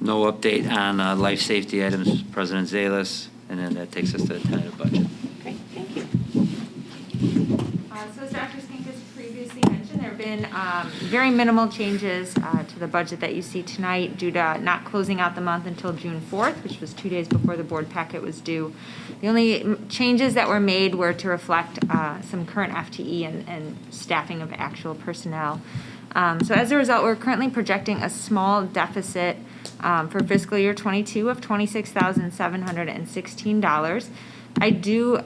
No update on life safety items, President Zalis, and then that takes us to the tentative budget. Great, thank you. So as Dr. Skink has previously mentioned, there have been very minimal changes to the budget that you see tonight due to not closing out the month until June 4th, which was 2 days before the board packet was due. The only changes that were made were to reflect some current FTE and staffing of actual personnel. So as a result, we're currently projecting a small deficit for fiscal year 22 of $26,716. I do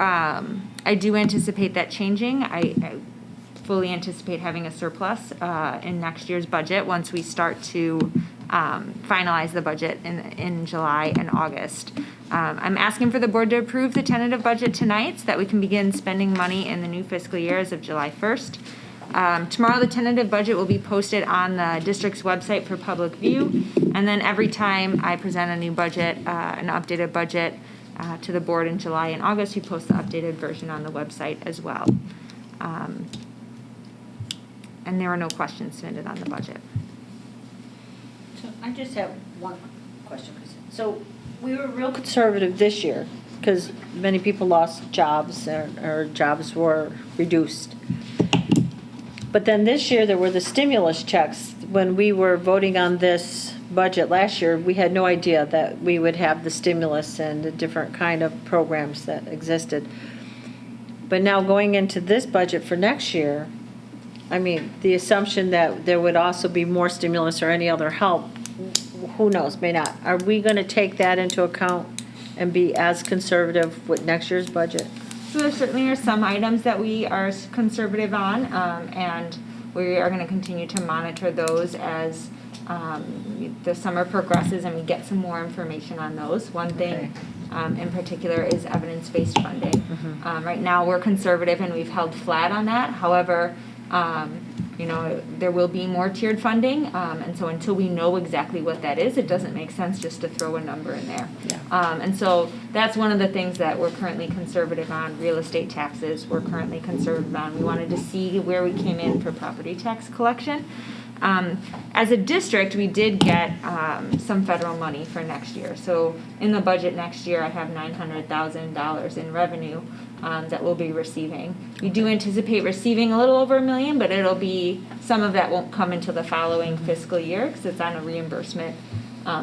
anticipate that changing. I fully anticipate having a surplus in next year's budget once we start to finalize the budget in July and August. I'm asking for the board to approve the tentative budget tonight so that we can begin spending money in the new fiscal year as of July 1st. Tomorrow, the tentative budget will be posted on the district's website for public view, and then every time I present a new budget, an updated budget to the board in July and August, we post the updated version on the website as well. And there are no questions submitted on the budget. So I just have one question. So we were real conservative this year because many people lost jobs or jobs were reduced. But then this year, there were the stimulus checks. When we were voting on this budget last year, we had no idea that we would have the stimulus and the different kind of programs that existed. But now going into this budget for next year, I mean, the assumption that there would also be more stimulus or any other help, who knows, may not. Are we going to take that into account and be as conservative with next year's budget? So there certainly are some items that we are conservative on, and we are going to continue to monitor those as the summer progresses and we get some more information on those. One thing in particular is evidence-based funding. Mm-hmm. Right now we're conservative and we've held flat on that. However, there will be more tiered funding, and so until we know exactly what that is, it doesn't make sense just to throw a number in there. Yeah. And so that's one of the things that we're currently conservative on. Real estate taxes, we're currently conservative on. We wanted to see where we came in for property tax collection. As a district, we did get some federal money for next year. So in the budget next year, I have $900,000 in revenue that we'll be receiving. We do anticipate receiving a little over $1 million, but it'll be, some of that won't come until the following fiscal year because it's on a reimbursement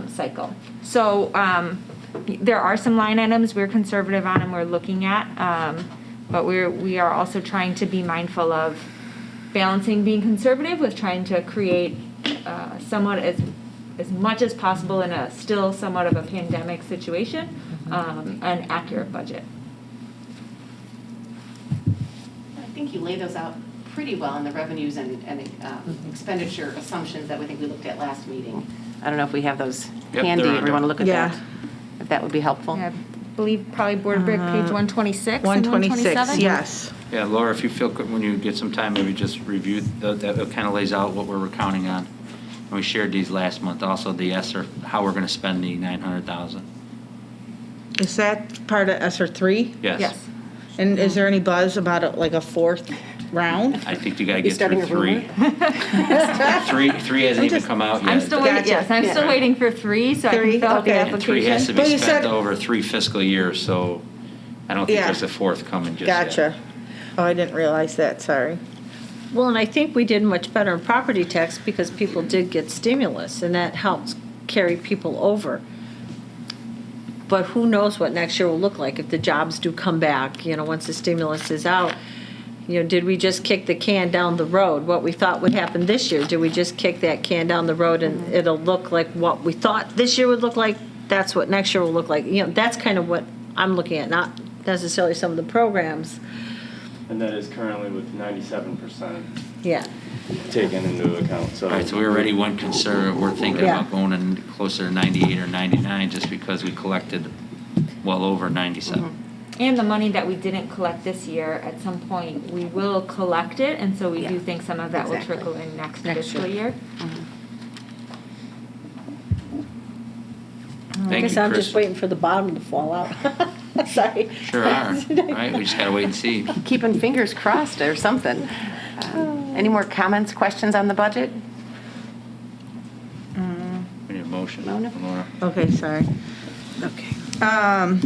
cycle. So there are some line items we're conservative on and we're looking at, but we are also trying to be mindful of balancing being conservative with trying to create somewhat as much as possible in a still somewhat of a pandemic situation, an accurate budget. I think you lay those out pretty well in the revenues and expenditure assumptions that we think we looked at last meeting. I don't know if we have those handy, they're if we want to look at Yeah. that, if that would be helpful. I believe probably Board Brick page 126 126, and 127. yes. Yeah, Laura, if you feel, when you get some time, maybe just review, that kind of lays out what we're counting on. And we shared these last month, also the ESSER, how we're going to spend the $900,000. Is that part of ESSER 3? Yes. And is there any buzz about it, like a fourth round? I think you got to You get starting through a three. Three hasn't even come out yet. I'm still waiting. Gotcha. Yes, I'm still waiting for 3, so I Three, can fill out the okay. application. 3 has to But be you spent said- over 3 fiscal years, so I don't think Yeah. there's a fourth coming just yet. Gotcha. Oh, I didn't realize that, sorry. Well, and I think we did much better in property tax because people did get stimulus, and that helps carry people over. But who knows what next year will look like if the jobs do come back, once the stimulus is out. Did we just kick the can down the road? What we thought would happen this year, did we just kick that can down the road and it'll look like what we thought this year would look like? That's what next year will look like. That's kind of what I'm looking at, not necessarily some of the programs. And that is currently with 97% Yeah. taken into account, so. All right, so we already went conservative. We're thinking Yeah. about going in closer to 98 or 99 just because we collected well over 97. And the money that we didn't collect this year, at some point, we will collect it, and so we do think some of that will Exactly. trickle in next Next fiscal year. I Thank guess you, I'm Chris. just waiting for the bottom to fall out. Sorry. Sure are. Right, we just got to wait and see. Keeping fingers crossed or something. Any more comments, questions on the budget? We need a motion. motion. Mona? Mona. Okay, sorry. Okay.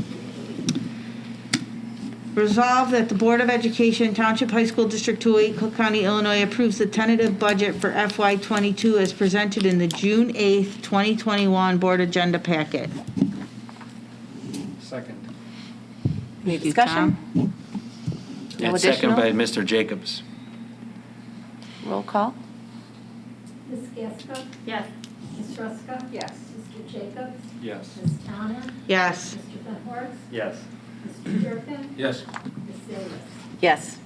Resolve that the Board of Education, Township High School District 208, Cook County, Illinois approves the tentative budget for FY22 as presented in the June 8th, 2021 Board Agenda Packet. Second. Any Thank you, discussion? Tom. No And second by additional? Mr. Jacobs. Roll call? Ms. Gasko? Yes. Ms. Ruska? Yes. Mr. Jacobs? Yes. Ms. Towner? Yes. Mr. Van Horst? Yes. Mr. Durkin? Yes. Ms. Salis? Yes.